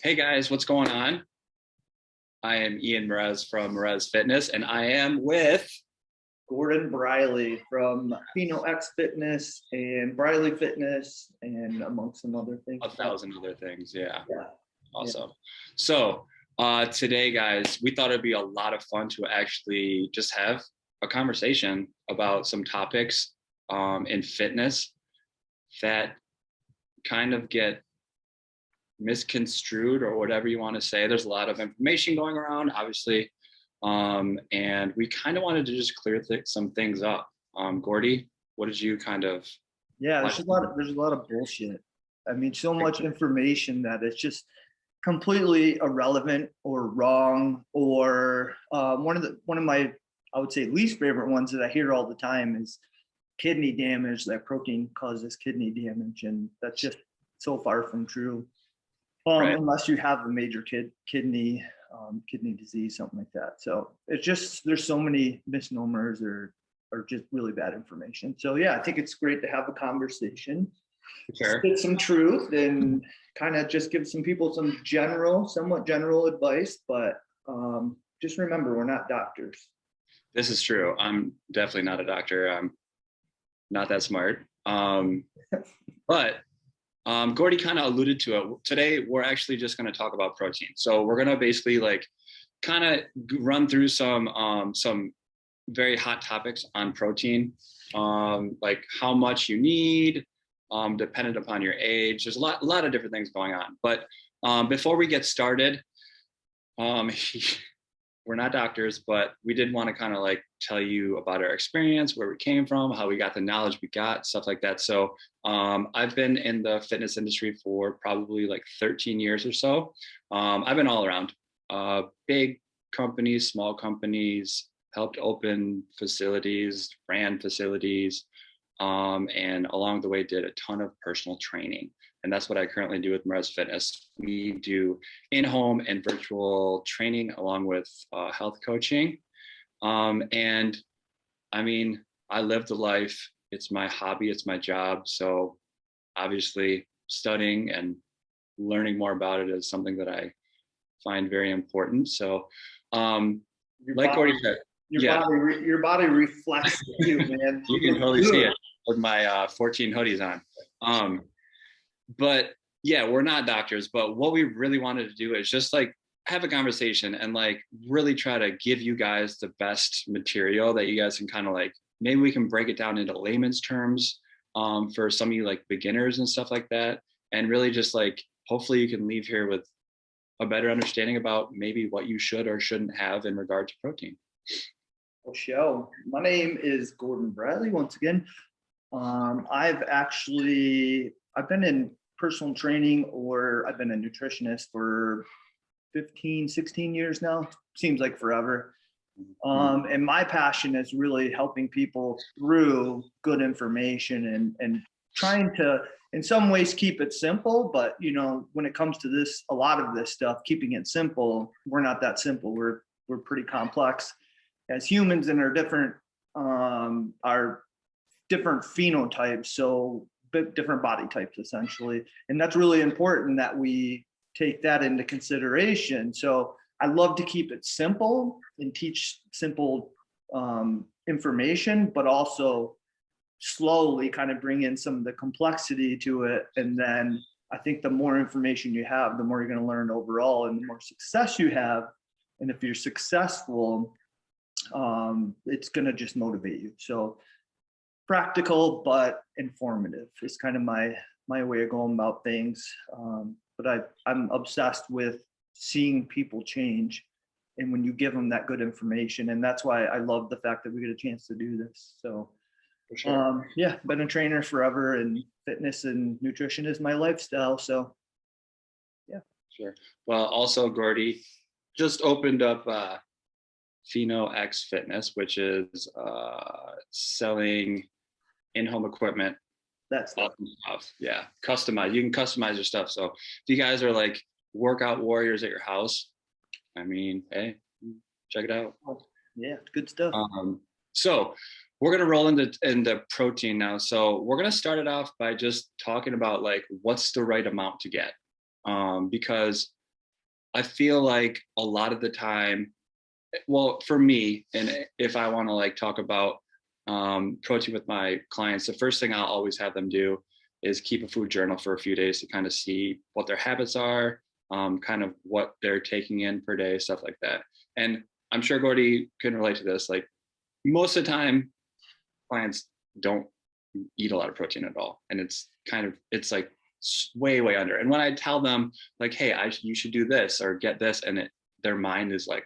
Hey guys, what's going on? I am Ian Maures from Maures Fitness, and I am with Gordon Briley from PhenoX Fitness and Briley Fitness and amongst some other things. a thousand other things. Yeah, Yeah, yeah. awesome. So today, guys, we thought it'd be a lot of fun to actually just have a conversation about some topics in fitness that kind of get misconstrued or whatever you want to say. There's a lot of information going around, obviously, and we kind of wanted to just clear some things up. Gordy, what did you kind of Yeah, like? there's a lot of bullshit. I mean, so much information that it's just completely irrelevant or wrong. Or one of my, I would say, least favorite ones that I hear all the time is kidney damage. That protein causes kidney damage, and that's just so far from true. Right. Unless you have a major kidney disease, something like that. So it's just there's so many misnomers or just really bad information. So yeah, I think it's great to have a conversation, Sure. spit some truth, and kind of just give some people some somewhat general advice. But just remember, we're not doctors. This is true. I'm definitely not a doctor. I'm not that smart. But Gordy kind of alluded to it. Today, we're actually just going to talk about protein. So we're going to basically like kind of run through some very hot topics on protein, like how much you need, dependent upon your age. There's a lot of different things going on. But before we get started, um, we're not doctors, but we did want to kind of like tell you about our experience, where we came from, how we got the knowledge we got, stuff like that. So I've been in the fitness industry for probably like 13 years or so. I've been all around, big companies, small companies, helped open facilities, ran facilities, and along the way did a ton of personal training. And that's what I currently do with Maures Fitness. We do in-home and virtual training along with health coaching. And I mean, I live the life. It's my hobby. It's my job. So obviously studying and learning more about it is something that I find very important. So Your like body, Gordy said, yeah, your body reflects you, man. you You can look totally see good. it with my 14 hoodies on. But yeah, we're not doctors, but what we really wanted to do is just like have a conversation and like really try to give you guys the best material that you guys can kind of like maybe we can break it down into layman's terms for some of you like beginners and stuff like that, and really just like hopefully you can leave here with a better understanding about maybe what you should or shouldn't have in regard to protein. Show. My name is Gordon Bradley. Once again, I've been in personal training, or I've been a nutritionist for 15, 16 years now. Seems like forever. And my passion is really helping people through good information and trying to, in some ways, keep it simple. But when it comes to this, a lot of this stuff, keeping it simple, we're not that simple. We're pretty complex as humans, and are different phenotypes, so different body types essentially. And that's really important that we take that into consideration. So I love to keep it simple and teach simple information, but also slowly kind of bring in some of the complexity to it. And then I think the more information you have, the more you're going to learn overall, and the more success you have. And if you're successful, it's going to just motivate you. So practical but informative is kind of my way of going about things. But I'm obsessed with seeing people change, and when you give them that good information, and that's why I love the fact that we get a chance to do this. So For sure. yeah, been a trainer forever, and fitness and nutrition is my lifestyle. So yeah. Sure. Well, also Gordy just opened up PhenoX Fitness, which is selling in-home equipment, That's awesome stuff. Yeah, customize. You can customize your stuff. So if you guys are like workout warriors at your house, I mean, hey, check it out. yeah, good stuff. So we're gonna roll into protein now. So we're gonna start it off by just talking about like what's the right amount to get, because I feel like a lot of the time, well, for me, and if I want to like talk about protein with my clients, the first thing I'll always have them do is keep a food journal for a few days to kind of see what their habits are, kind of what they're taking in per day, stuff like that. And I'm sure Gordy can relate to this. Like most of the time, clients don't eat a lot of protein at all, and it's like way under. And when I tell them like, hey, you should do this or get this, and their mind is like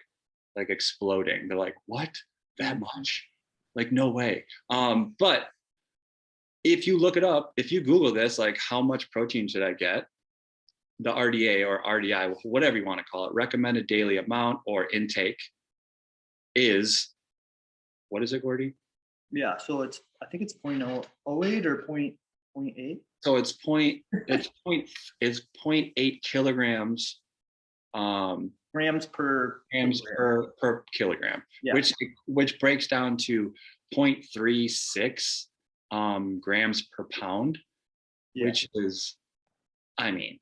exploding. They're like, what? That much? Like, no way. But if you look it up, if you Google this, like how much protein should I get? The RDA or RDI, whatever you want to call it, recommended daily amount or intake is, what is it, Gordy? Yeah, so I think it's 0.08 or 0.8. So it's 0.8 kilograms, grams per kilogram, yeah. which breaks down to 0.36 grams per pound, yeah. Which is, I mean,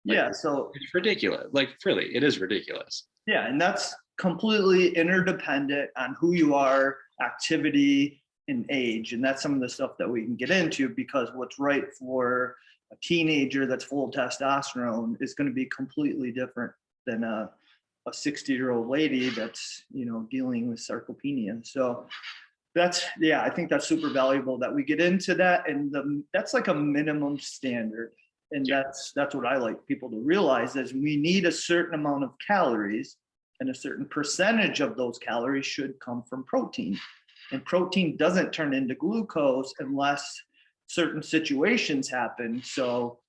like, yeah, so it's ridiculous. Like, really, it is ridiculous. Yeah, and that's completely interdependent on who you are, activity, and age. And that's some of the stuff that we can get into, because what's right for a teenager that's full of testosterone is going to be completely different than a 60-year-old lady that's, dealing with sarcopenia. So I think that's super valuable that we get into that. And that's like a minimum standard. And that's what I like people to realize, is we need a certain amount of calories, and a certain percentage of those calories should come from protein. And protein doesn't turn into glucose unless certain situations happen. So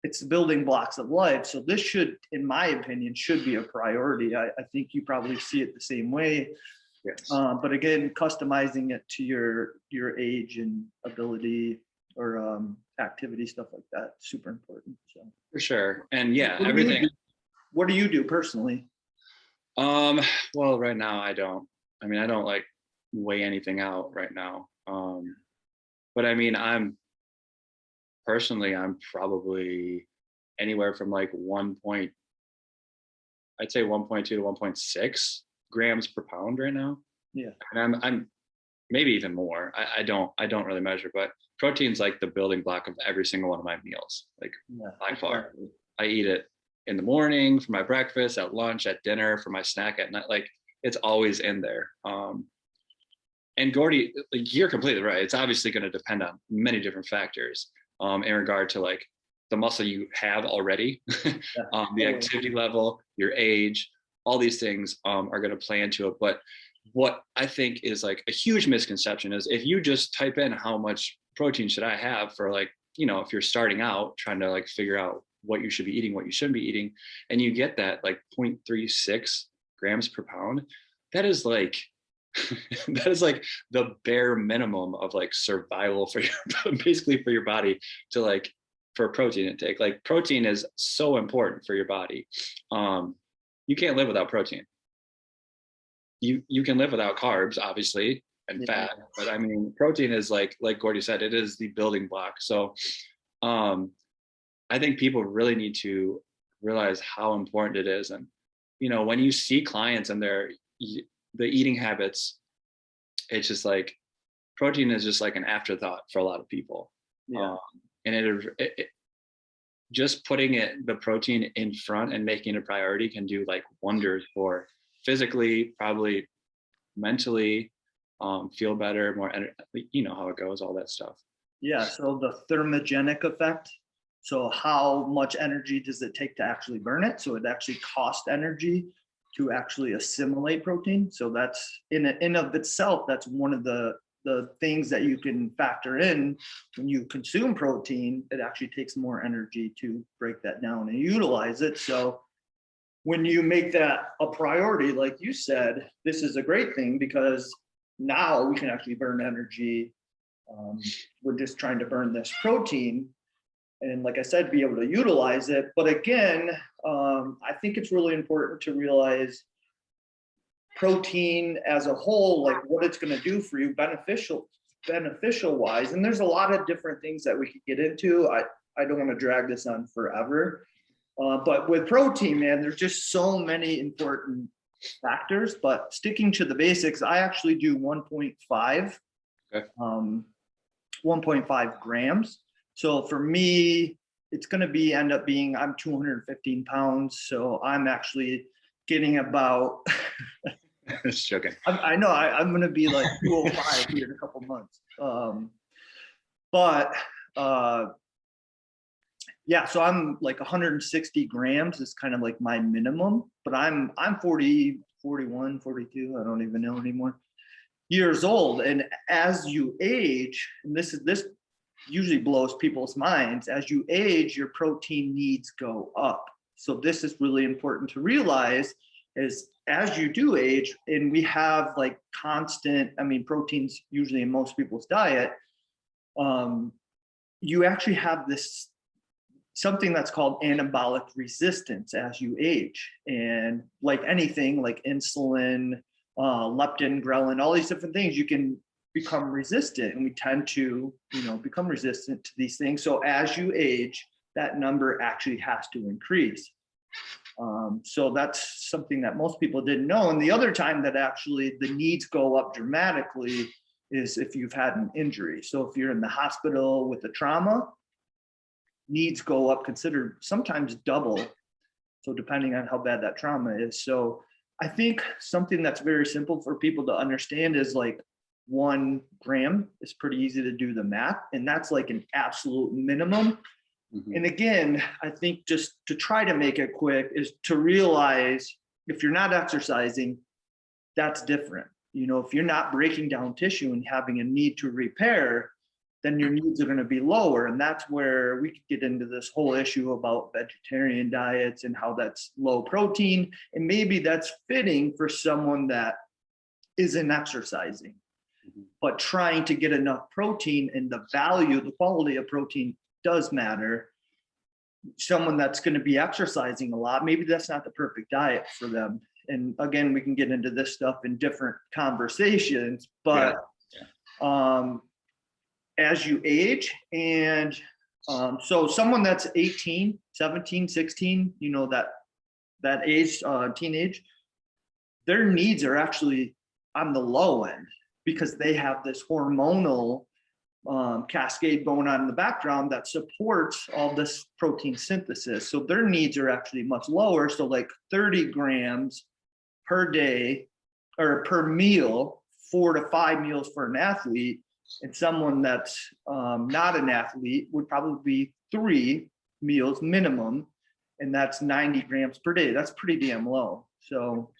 it's the building blocks of life. So this should, in my opinion, should be a priority. I think you probably see it the same way. Yes. But again, customizing it to your age and ability or activity, stuff like that, super important. So for sure. And yeah, everything. What do you do personally? Well, right now I don't like weigh anything out right now. But I mean, I'm probably anywhere from like 1.2 to 1.6 grams per pound right now. Yeah. And I'm maybe even more. I don't really measure, but protein's like the building block of every single one of my meals. Like by far. I eat it in the morning for my breakfast, at lunch, at dinner, for my snack at night. Like it's always in there. And Gordy, like, you're completely right. It's obviously going to depend on many different factors in regard to like the muscle you have already, the activity level, your age, all these things are going to play into it. But what I think is like a huge misconception is if you just type in how much protein should I have for like, if you're starting out trying to like figure out what you should be eating, what you shouldn't be eating, and you get that like 0.36 grams per pound, that is like the bare minimum of like survival for your body to like for protein intake. Like protein is so important for your body. You can't live without protein. You can live without carbs, obviously, and fat, but I mean, protein is like Gordy said, it is the building block. So I think people really need to realize how important it is. And, when you see clients and the eating habits, it's just like protein is just like an afterthought for a lot of people. Yeah. And it just putting the protein in front and making it a priority can do like wonders for physically, probably mentally, feel better, more energy, how it goes, all that stuff. Yeah. So the thermogenic effect. So how much energy does it take to actually burn it? So it actually costs energy to actually assimilate protein. So that's in of itself, that's one of the things that you can factor in when you consume protein. It actually takes more energy to break that down and utilize it. So when you make that a priority, like you said, this is a great thing because now we can actually burn energy. We're just trying to burn this protein. And like I said, be able to utilize it. But again, I think it's really important to realize protein as a whole, like what it's going to do for you beneficial wise. And there's a lot of different things that we could get into. I don't want to drag this on forever. But with protein, man, there's just so many important factors. But sticking to the basics, I actually do 1.5, Okay. 1.5 grams. So for me, it's going to end up being, I'm 215 pounds. So I'm actually getting about, Just joking. I know I'm going to be like 205 here in a couple months. But yeah, so I'm like 160 grams is kind of like my minimum, but I'm 40, 41, 42. I don't even know anymore, years old. And as you age, and this usually blows people's minds, as you age, your protein needs go up. So this is really important to realize is as you do age, and we have like constant, I mean, proteins usually in most people's diet, you actually have this something that's called anabolic resistance as you age. And like anything like insulin, leptin, ghrelin, all these different things, you can become resistant, and we tend to, become resistant to these things. So as you age, that number actually has to increase. So that's something that most people didn't know. And the other time that actually the needs go up dramatically is if you've had an injury. So if you're in the hospital with a trauma, needs go up considered sometimes double. So depending on how bad that trauma is. So I think something that's very simple for people to understand is like 1 gram is pretty easy to do the math. And that's like an absolute minimum. Mm-hmm. And again, I think just to try to make it quick is to realize if you're not exercising, that's different. If you're not breaking down tissue and having a need to repair, then your needs are going to be lower. And that's where we could get into this whole issue about vegetarian diets and how that's low protein. And maybe that's fitting for someone that isn't exercising, but trying to get enough protein, and the quality of protein does matter. Someone that's going to be exercising a lot, maybe that's not the perfect diet for them. And again, we can get into this stuff in different conversations, but as you age, and so someone that's 18, 17, 16, that age, teenage, their needs are actually on the low end because they have this hormonal cascade going on in the background that supports all this protein synthesis. So their needs are actually much lower. So like 30 grams per day or per meal, 4 to 5 meals for an athlete. And someone that's not an athlete would probably be 3 meals minimum, and that's 90 grams per day. That's pretty damn low. So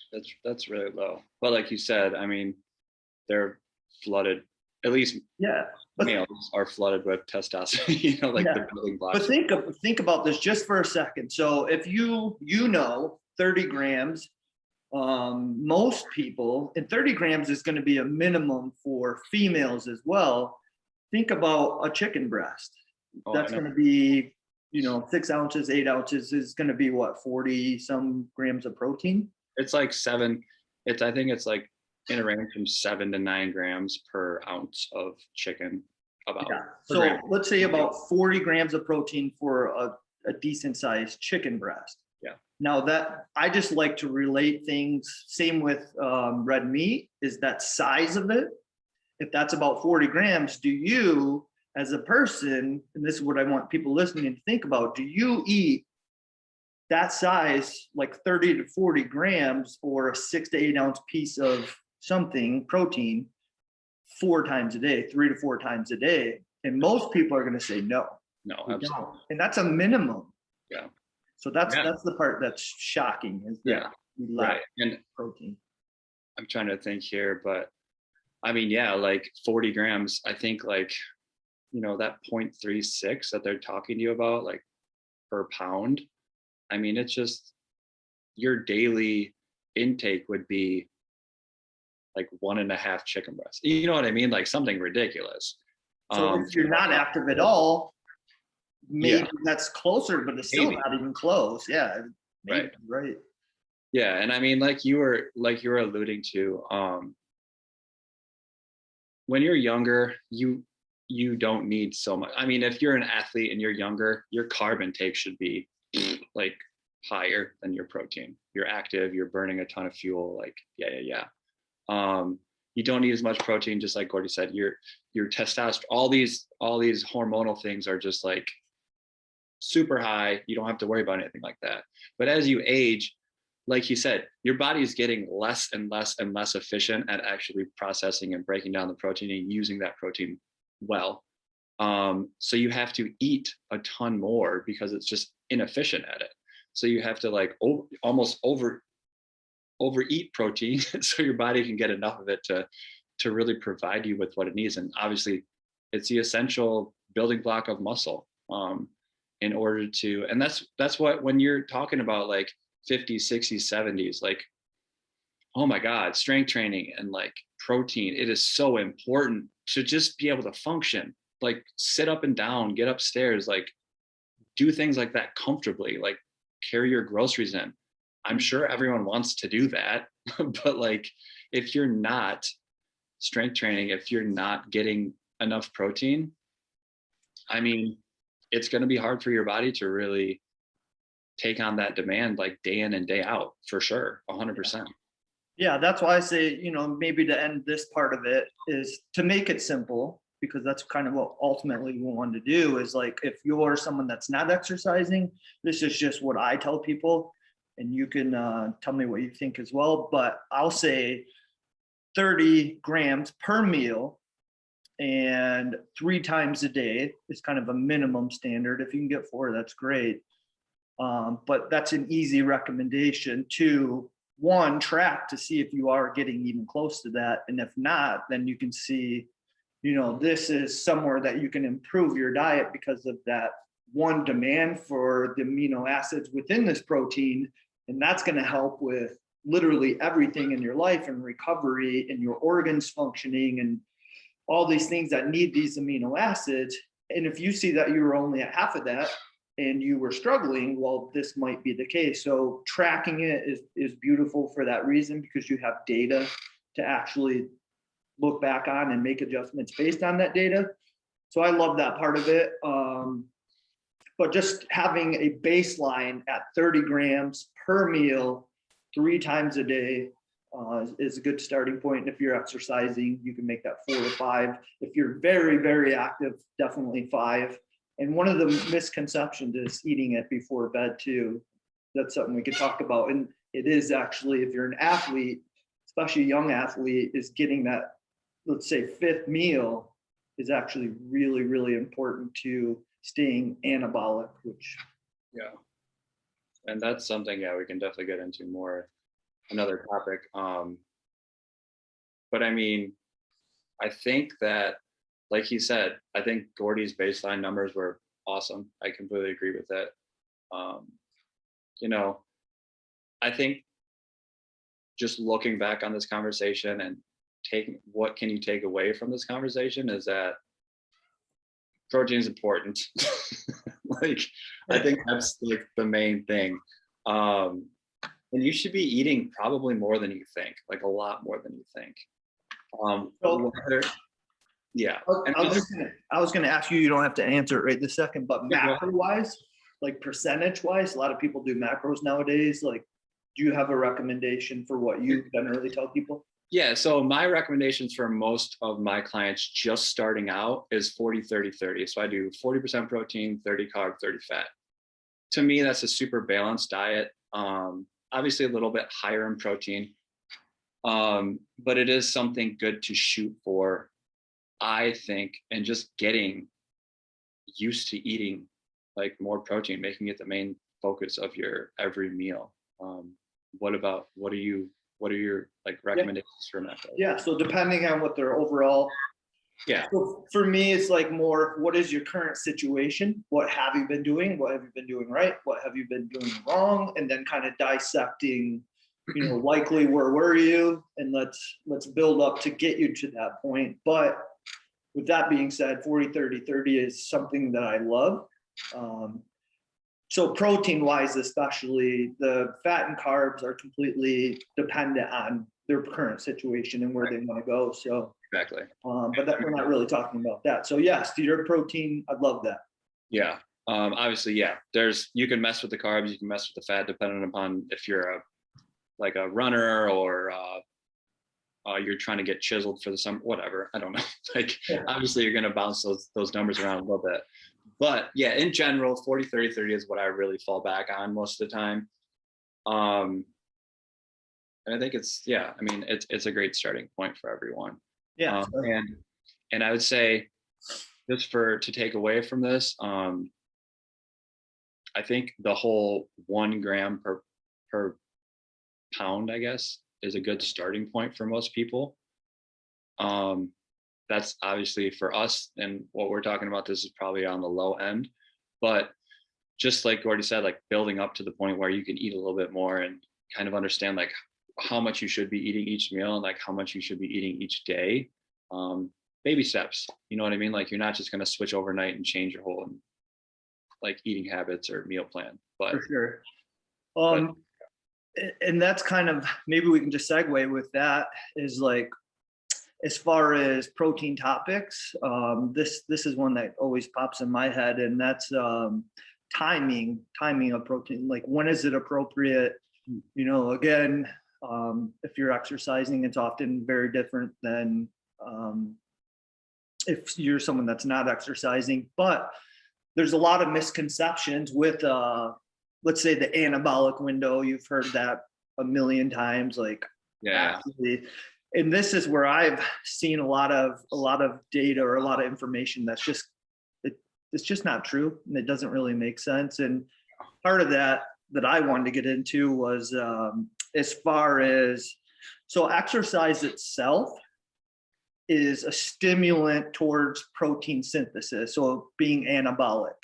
that's really low. But like you said, I mean, they're flooded. At least males are flooded with testosterone. The building blocks. But think about this just for a second. So if 30 grams. Most people, and 30 grams is going to be a minimum for females as well. Think about a chicken breast. That's going to be, 6 ounces, 8 ounces is going to be what, 40 some grams of protein. It's like 7. I think it's like in a range from 7 to 9 grams per ounce of chicken. So let's say about 40 grams of protein for a decent sized chicken breast. Yeah. Now that I just like to relate things, same with red meat, is that size of it. If that's about 40 grams, do you as a person, and this is what I want people listening to think about, do you eat that size, like 30 to 40 grams or a 6 to 8 ounce piece of something, protein, 4 times a day, 3 to 4 times a day? And most people are going to say no. No, absolutely. And that's a minimum. Yeah. So that's the part that's shocking, is that we lack protein. I'm trying to think here, but I mean, like 40 grams, I think like, that 0.36 that they're talking to you about, like per pound. I mean, it's just your daily intake would be like 1.5 chicken breasts. You know what I mean? Like something ridiculous. So if you're not active at all, maybe that's closer, but it's still not even close. Yeah. Maybe, right. Yeah. And I mean, like you were alluding to, when you're younger, you don't need so much. I mean, if you're an athlete and you're younger, your carb intake should be like higher than your protein. You're active, you're burning a ton of fuel. Like, yeah. You don't need as much protein, just like Gordy said. Your testosterone, all these hormonal things are just like super high. You don't have to worry about anything like that. But as you age, like he said, your body is getting less and less and less efficient at actually processing and breaking down the protein and using that protein well. So you have to eat a ton more because it's just inefficient at it. So you have to like almost overeat protein so your body can get enough of it to really provide you with what it needs. And obviously, it's the essential building block of muscle. In order to, and that's what, when you're talking about like 50s, 60s, 70s, like, oh my God, strength training and like protein, it is so important to just be able to function, like sit up and down, get upstairs, like do things like that comfortably, like carry your groceries in. I'm sure everyone wants to do that, but like if you're not strength training, if you're not getting enough protein, I mean, it's going to be hard for your body to really take on that demand like day in and day out, for sure, 100%. Yeah, that's why I say, maybe to end this part of it is to make it simple, because that's kind of what ultimately we want to do is like, if you're someone that's not exercising, this is just what I tell people, and you can tell me what you think as well. But I'll say 30 grams per meal and 3 times a day is kind of a minimum standard. If you can get 4, that's great. But that's an easy recommendation to, one, track to see if you are getting even close to that. And if not, then you can see, this is somewhere that you can improve your diet because of that one demand for the amino acids within this protein. And that's going to help with literally everything in your life and recovery and your organs functioning and all these things that need these amino acids. And if you see that you were only at half of that and you were struggling, well, this might be the case. So tracking it is beautiful for that reason, because you have data to actually look back on and make adjustments based on that data. So I love that part of it. But just having a baseline at 30 grams per meal, 3 times a day, is a good starting point. And if you're exercising, you can make that 4 to 5. If you're very, very active, definitely 5. And one of the misconceptions is eating it before bed too. That's something we could talk about. And it is actually, if you're an athlete, especially a young athlete, is getting that, let's say, 5th meal is actually really, really important to staying anabolic, which. Yeah. And that's something, we can definitely get into more another topic. But I mean, I think that, like he said, I think Gordy's baseline numbers were awesome. I completely agree with that. I think just looking back on this conversation and taking, what can you take away from this conversation, is that protein is important. Like, I think that's like the main thing. And you should be eating probably more than you think, like a lot more than you think. Yeah. I was gonna ask you, you don't have to answer it right this second, but macro wise, like percentage wise, a lot of people do macros nowadays. Like, do you have a recommendation for what you generally tell people? Yeah, so my recommendations for most of my clients just starting out is 40, 30, 30. So I do 40% protein, 30 carb, 30 fat. To me, that's a super balanced diet. Obviously a little bit higher in protein, but it is something good to shoot for, I think, and just getting used to eating like more protein, making it the main focus of your every meal. What are your like recommendations for macros? Yeah, so depending on what their overall. Yeah. So for me, it's like more, what is your current situation? What have you been doing? What have you been doing right? What have you been doing wrong? And then kind of dissecting, likely where were you? And let's build up to get you to that point. But with that being said, 40, 30, 30 is something that I love. So protein wise, especially, the fat and carbs are completely dependent on their current situation and where they want to go. So exactly. But that we're not really talking about that. So yes, to your protein, I'd love that. Yeah. Obviously, yeah, you can mess with the carbs, you can mess with the fat, depending upon if you're like a runner or you're trying to get chiseled for the summer, whatever. I don't know. Like, Yeah. obviously, you're going to bounce those numbers around a little bit. But yeah, in general, 40, 30, 30 is what I really fall back on most of the time. And I think it's a great starting point for everyone. Yeah. And I would say, just to take away from this, I think the whole 1 gram per pound, I guess, is a good starting point for most people. That's obviously for us, and what we're talking about, this is probably on the low end, but just like Gordy said, like building up to the point where you can eat a little bit more and kind of understand like how much you should be eating each meal and like how much you should be eating each day. Baby steps, you know what I mean? Like, you're not just going to switch overnight and change your whole like eating habits or meal plan, but For sure. And that's kind of, maybe we can just segue with that, is like, as far as protein topics, this is one that always pops in my head, and that's timing of protein. Like, when is it appropriate? You know, again, if you're exercising, it's often very different than if you're someone that's not exercising. But there's a lot of misconceptions with, let's say, the anabolic window. You've heard that a million times. Like, yeah, actually, and this is where I've seen a lot of data or a lot of information that's just, it's just not true, and it doesn't really make sense. And part of that I wanted to get into was, as far as, so exercise itself is a stimulant towards protein synthesis, so being anabolic.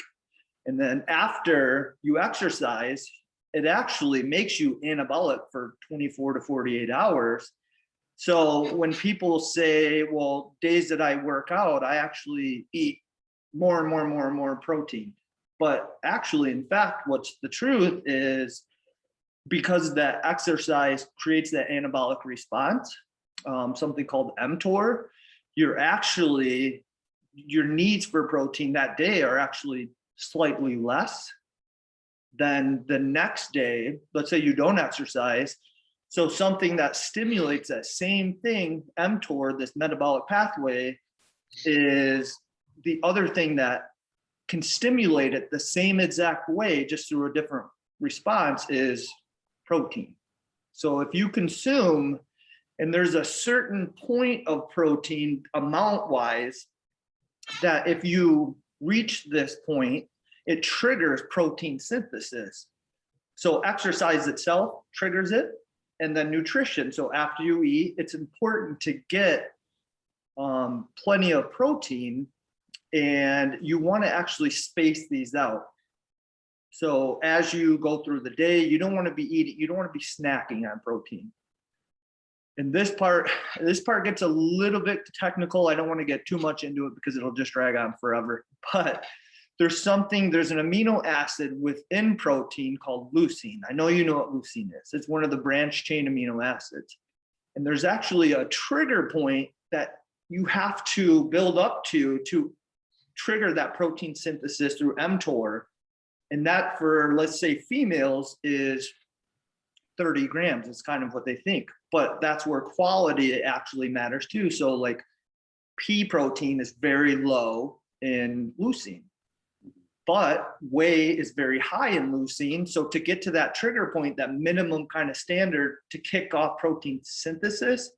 And then after you exercise, it actually makes you anabolic for 24 to 48 hours. So when people say, well, days that I work out, I actually eat more and more protein. But actually, in fact, what's the truth is, because that exercise creates that anabolic response, something called mTOR, your needs for protein that day are actually slightly less than the next day. Let's say you don't exercise. So something that stimulates that same thing, mTOR, this metabolic pathway, is the other thing that can stimulate it the same exact way, just through a different response, is protein. So if you consume, and there's a certain point of protein amount wise, that if you reach this point, it triggers protein synthesis. So exercise itself triggers it, and then nutrition. So after you eat, it's important to get plenty of protein, and you want to actually space these out. So as you go through the day, you don't want to be snacking on protein. And this part gets a little bit technical. I don't want to get too much into it because it'll just drag on forever. But there's an amino acid within protein called leucine. I know you know what leucine is. It's one of the branch chain amino acids. And there's actually a trigger point that you have to build up to trigger that protein synthesis through mTOR. And that, for, let's say, females, is 30 grams. It's kind of what they think. But that's where quality actually matters too. So like, pea protein is very low in leucine, but whey is very high in leucine. So to get to that trigger point, that minimum kind of standard to kick off protein synthesis,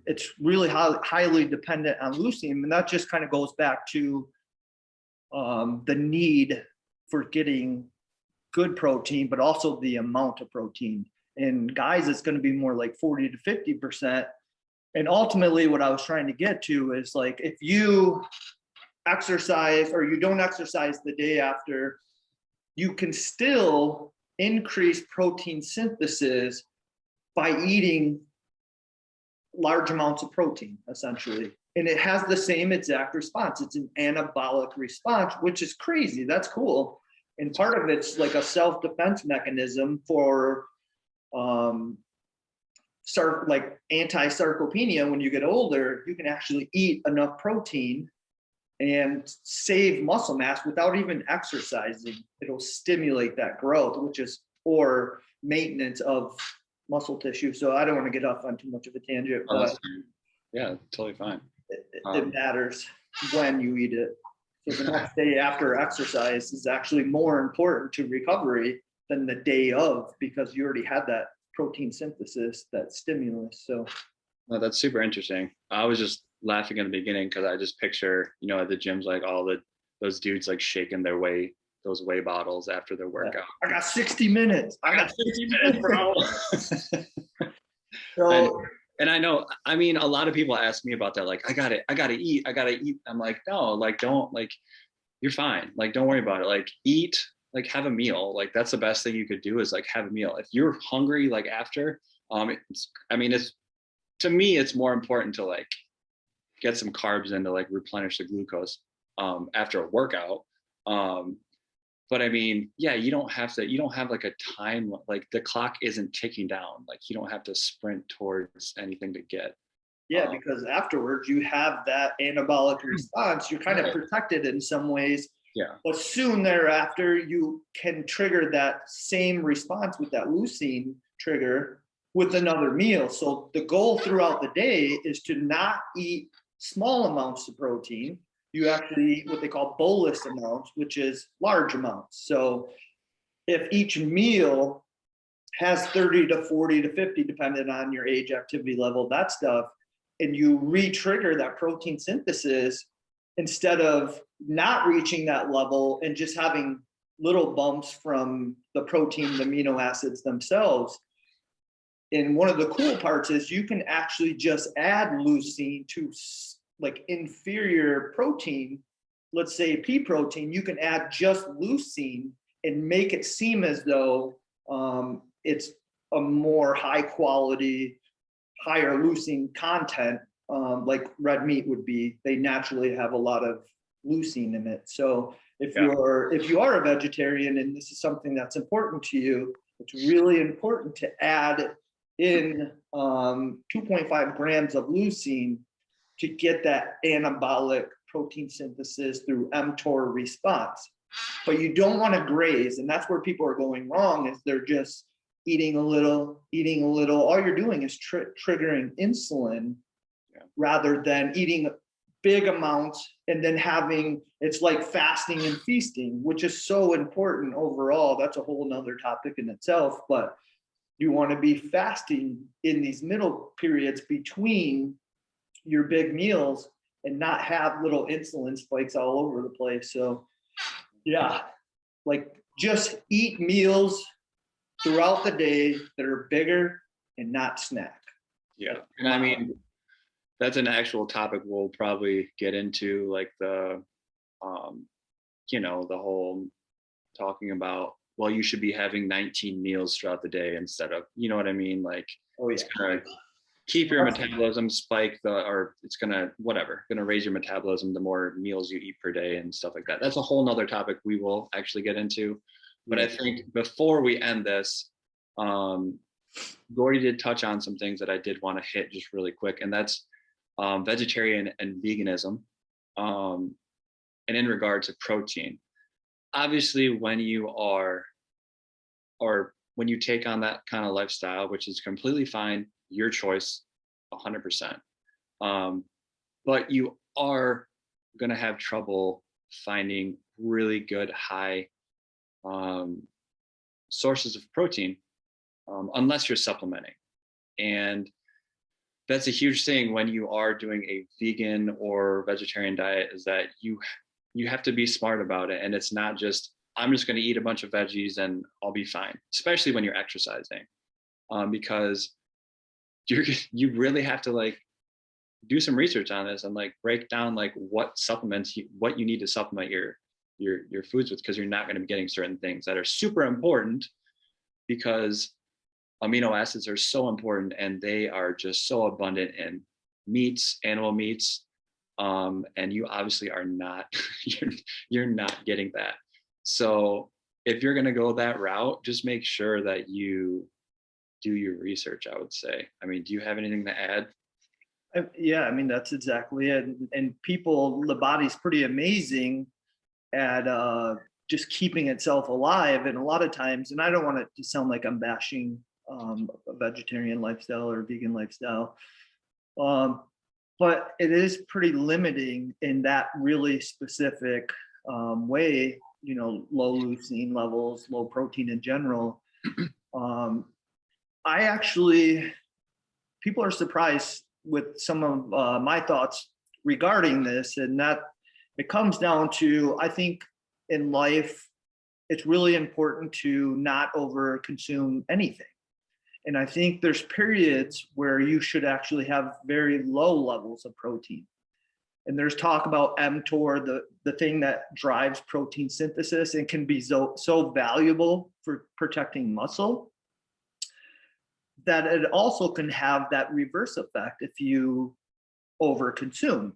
it's really highly dependent on leucine. And that just kind of goes back to the need for getting good protein, but also the amount of protein. In guys, it's going to be more like 40 to 50%. And ultimately, what I was trying to get to is, like, if you exercise or you don't exercise the day after, you can still increase protein synthesis by eating large amounts of protein, essentially. And it has the same exact response. It's an anabolic response, which is crazy. That's cool. And part of it's like a self-defense mechanism for like anti-sarcopenia. When you get older, you can actually eat enough protein and save muscle mass without even exercising. It'll stimulate that growth, which is, or maintenance of muscle tissue. So I don't want to get off on too much of a tangent, but yeah, totally fine. it matters when you eat it. So the next day after exercise is actually more important to recovery than the day of, because you already had that protein synthesis, that stimulus. So no, that's super interesting. I was just laughing in the beginning because I just picture, at the gyms, like those dudes like shaking those whey bottles after their workout. I got 60 minutes. I got 60 minutes, bro. So, and I know, I mean, a lot of people ask me about that. Like, I gotta eat. I'm like, no, like, don't, like, you're fine. Like, don't worry about it. Like, eat, like, have a meal. Like, that's the best thing you could do, is like have a meal. If you're hungry, like after, to me, it's more important to like get some carbs in to like replenish the glucose after a workout. But I mean, yeah, you don't have like a time, like the clock isn't ticking down. Like you don't have to sprint towards anything to get. Yeah, because afterwards you have that anabolic response. You're kind of protected in some ways. Yeah. But soon thereafter, you can trigger that same response with that leucine trigger with another meal. So the goal throughout the day is to not eat small amounts of protein. You actually eat what they call bolus amounts, which is large amounts. So if each meal has 30 to 40 to 50, depending on your age, activity level, that stuff, and you re-trigger that protein synthesis, instead of not reaching that level and just having little bumps from the protein, the amino acids themselves. And one of the cool parts is you can actually just add leucine to like inferior protein, let's say pea protein. You can add just leucine and make it seem as though it's a more high quality, higher leucine content, like red meat would be. They naturally have a lot of leucine in it. So if you are a vegetarian and this is something that's important to you, it's really important to add in 2.5 grams of leucine to get that anabolic protein synthesis through mTOR response. But you don't want to graze, and that's where people are going wrong, is they're just eating a little. All you're doing is triggering insulin rather than eating big amounts and then it's like fasting and feasting, which is so important overall. That's a whole nother topic in itself, but you want to be fasting in these middle periods between your big meals and not have little insulin spikes all over the place. So yeah, like just eat meals throughout the day that are bigger and not snack. Yeah. And I mean, that's an actual topic we'll probably get into, like the the whole talking about, well, you should be having 19 meals throughout the day instead of, you know what I mean? Like, it's gonna keep your metabolism spike, it's gonna raise your metabolism the more meals you eat per day and stuff like that. That's a whole nother topic we will actually get into. But I think before we end this, Gordy did touch on some things that I did want to hit just really quick, and that's vegetarian and veganism, and in regard to protein. Obviously, when you take on that kind of lifestyle, which is completely fine, your choice, 100%. But you are going to have trouble finding really good high sources of protein unless you're supplementing. And that's a huge thing when you are doing a vegan or vegetarian diet, is that you have to be smart about it. And it's not just, I'm just going to eat a bunch of veggies and I'll be fine, especially when you're exercising, because you really have to like do some research on this and like break down like what you need to supplement your foods with, because you're not going to be getting certain things that are super important, because amino acids are so important and they are just so abundant in meats, animal meats, and you obviously are not you're not getting that. So if you're going to go that route, just make sure that you do your research, I would say. I mean, do you have anything to add? Yeah, I mean, that's exactly it. And people, the body's pretty amazing at just keeping itself alive. And a lot of times, and I don't want it to sound like I'm bashing a vegetarian lifestyle or a vegan lifestyle, um, but it is pretty limiting in that really specific way, you know, low leucine levels, low protein in general. Um, I actually, people are surprised with some of my thoughts regarding this, and that it comes down to, I think in life, it's really important to not over consume anything. And I think there's periods where you should actually have very low levels of protein. And there's talk about mTOR, the thing that drives protein synthesis and can be so valuable for protecting muscle, that it also can have that reverse effect if you overconsume.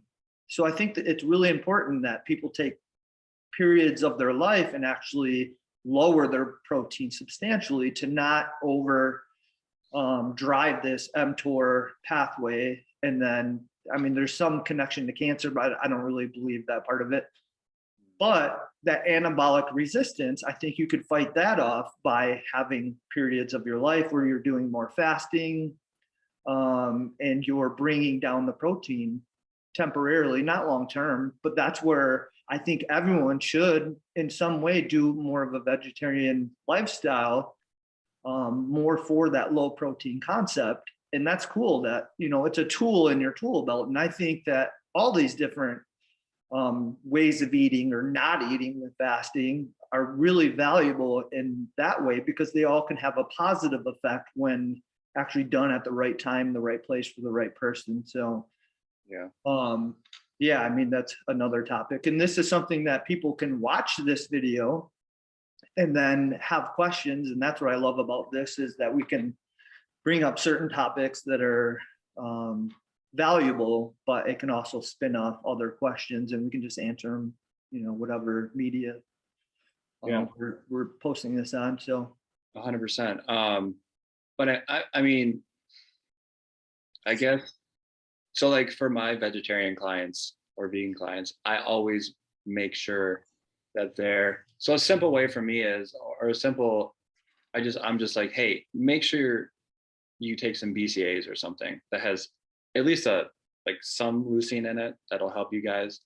So I think that it's really important that people take periods of their life and actually lower their protein substantially to not over drive this mTOR pathway. And then, I mean, there's some connection to cancer, but I don't really believe that part of it. But that anabolic resistance, I think you could fight that off by having periods of your life where you're doing more fasting, and you're bringing down the protein temporarily, not long term. But that's where I think everyone should, in some way, do more of a vegetarian lifestyle, more for that low protein concept. And that's cool that, you know, it's a tool in your tool belt. And I think that all these different ways of eating or not eating with fasting are really valuable in that way, because they all can have a positive effect when actually done at the right time, the right place for the right person. So yeah, I mean, that's another topic. And this is something that people can watch this video and then have questions. And that's what I love about this, is that we can bring up certain topics that are valuable, but it can also spin off other questions and we can just answer them, you know, whatever media we're posting this on. So 100%. But I mean, I guess, so like for my vegetarian clients or vegan clients, I always make sure that so a simple way for me is, or a simple, I'm just like, hey, make sure you take some BCAAs or something that has at least like some leucine in it. That'll help you guys.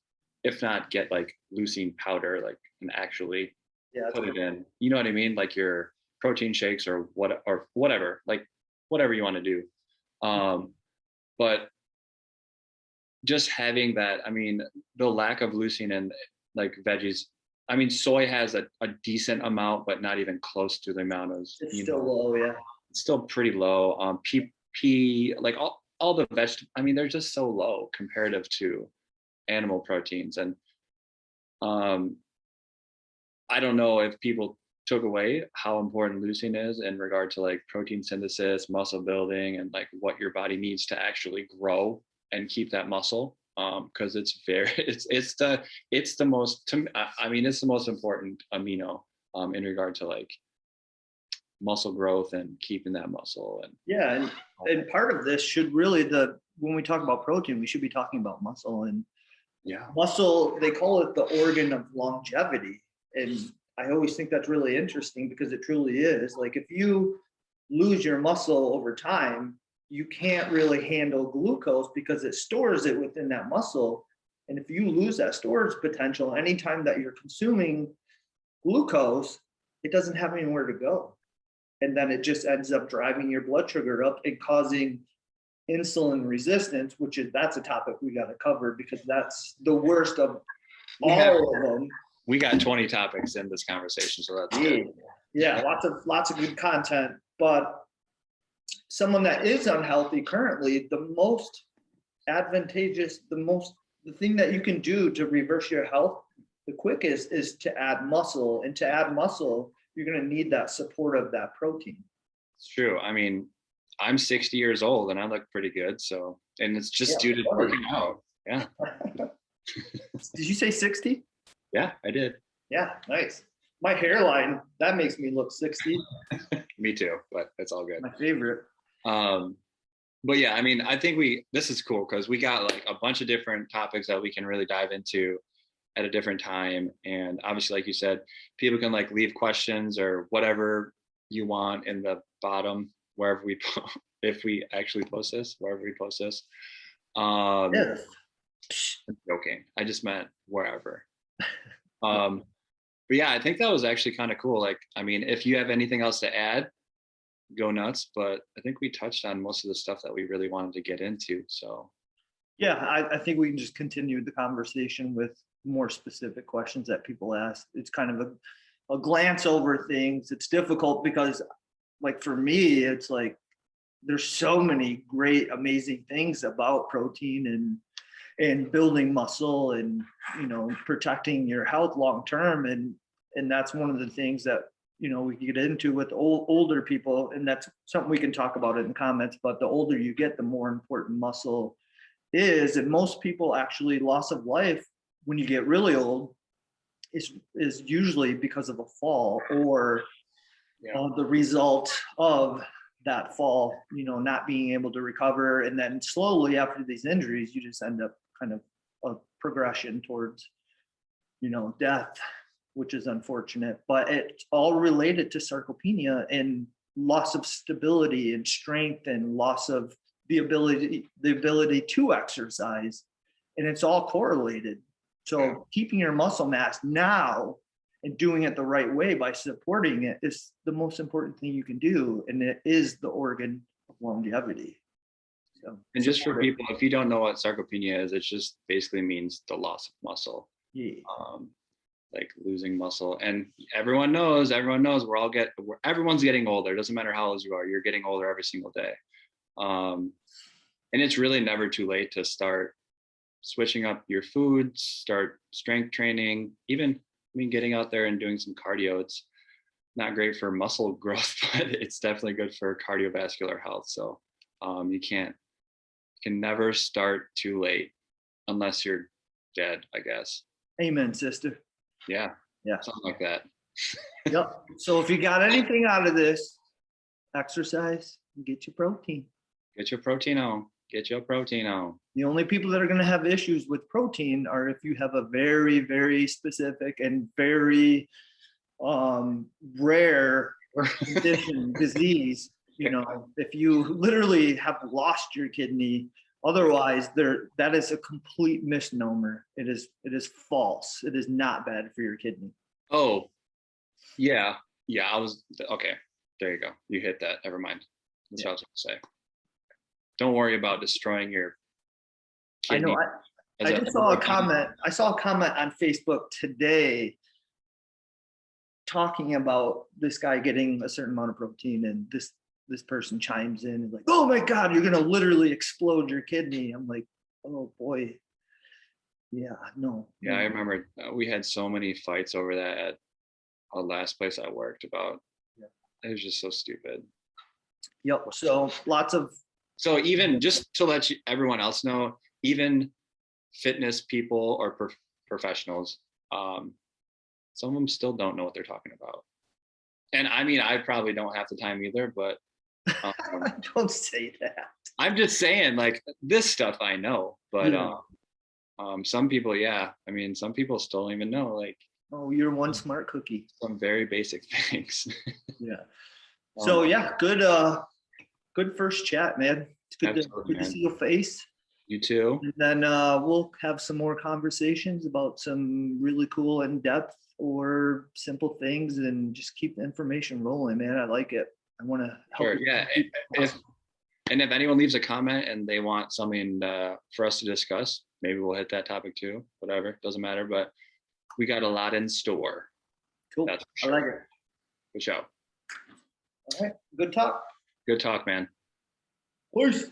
If not, get like leucine powder, like, and actually put it in, you know what I mean? Like your protein shakes or whatever, like whatever you want to do. But just having that, I mean, the lack of leucine in like veggies, I mean, soy has a decent amount, but not even close to the amount of, it's still low. Yeah. It's still pretty low. Like all the vegetables, I mean, they're just so low comparative to animal proteins. And I don't know if people took away how important leucine is in regard to like protein synthesis, muscle building, and like what your body needs to actually grow and keep that muscle. Because it's the most, I mean, it's the most important amino in regard to like muscle growth and keeping that muscle. And yeah, and part of this should really, when we talk about protein, we should be talking about muscle. And muscle, they call it the organ of longevity. And I always think that's really interesting, because it truly is. Like if you lose your muscle over time, you can't really handle glucose because it stores it within that muscle. And if you lose that storage potential, anytime that you're consuming glucose, it doesn't have anywhere to go. And then it just ends up driving your blood sugar up and causing insulin resistance, that's a topic we got to cover, because that's the worst of all of them. We got 20 topics in this conversation, so that's good. Yeah, lots of good content. But someone that is unhealthy currently, the most advantageous, the thing that you can do to reverse your health the quickest is to add muscle. And to add muscle, you're going to need that support of that protein. It's true. I mean, I'm 60 years old and I look pretty good. So, and it's just due to working out. Yeah. Did you say 60? Yeah, I did. Yeah, nice. My hairline, that makes me look 60. Me too, but it's all good. My favorite. But yeah, I mean, I think this is cool because we got like a bunch of different topics that we can really dive into at a different time. And obviously, like you said, people can like leave questions or whatever you want in the bottom wherever we if we actually post this, wherever we post this. Yeah. I'm joking. I just meant wherever. Um, but yeah, I think that was actually kind of cool. Like, I mean, if you have anything else to add, go nuts. But I think we touched on most of the stuff that we really wanted to get into. So Yeah, I think we can just continue the conversation with more specific questions that people ask. It's kind of a glance over things. It's difficult because, like, for me, it's like there's so many great, amazing things about protein and building muscle and, you know, protecting your health long term. And that's one of the things that, you know, we get into with older people. And that's something we can talk about in the comments. But the older you get, the more important muscle is. And most people actually, loss of life when you get really old is usually because of a fall or the result of that fall, you know, not being able to recover. And then slowly after these injuries, you just end up kind of a progression towards, you know, death, which is unfortunate. But it's all related to sarcopenia and loss of stability and strength and loss of the ability to exercise. And it's all correlated. So keeping your muscle mass now and doing it the right way by supporting it is the most important thing you can do. And it is the organ of longevity. So, and just for people, if you don't know what sarcopenia is, it just basically means the loss of muscle. Yeah. Like losing muscle. And everyone knows everyone's getting older. It doesn't matter how old you are, you're getting older every single day. And it's really never too late to start switching up your foods, start strength training, even, I mean, getting out there and doing some cardio. It's not great for muscle growth, but it's definitely good for cardiovascular health. So you can never start too late unless you're dead, I guess. Amen, sister. Yeah. Yeah. Something like that. Yep. So if you got anything out of this, exercise and get your protein. Get your protein on. Get your protein on. The only people that are going to have issues with protein are if you have a very, very specific and very rare condition, disease. You know, if you literally have lost your kidney, otherwise that is a complete misnomer. It is false. It is not bad for your kidney. Oh, yeah. I was okay. There you go. You hit that. Never mind. That's what I was going to say. Don't worry about destroying your kidney. I know. I just saw a comment. I saw a comment on Facebook today talking about this guy getting a certain amount of protein, and this person chimes in and like, oh my God, you're gonna literally explode your kidney. I'm like, oh boy. Yeah, no. Yeah, I remember we had so many fights over that at our last place I worked about. It was just so stupid. Yep. So lots of. So even just to let everyone else know, even fitness people or professionals, some of them still don't know what they're talking about. And I mean, I probably don't have the time either, but don't say that. I'm just saying, like, this stuff I know, but some people, yeah, I mean, some people still don't even know, like, oh, you're one smart cookie. Some very basic things. Yeah. So yeah, good first chat, man. It's good to see your face. You too. And then we'll have some more conversations about some really cool in-depth or simple things, and just keep the information rolling, man. I like it. I want to help. Sure. Yeah. If anyone leaves a comment and they want something for us to discuss, maybe we'll hit that topic too. Whatever, doesn't matter. But we got a lot in store. Cool. That's for sure. I like it. Good show. All right. Good talk. Good talk, man. Peace.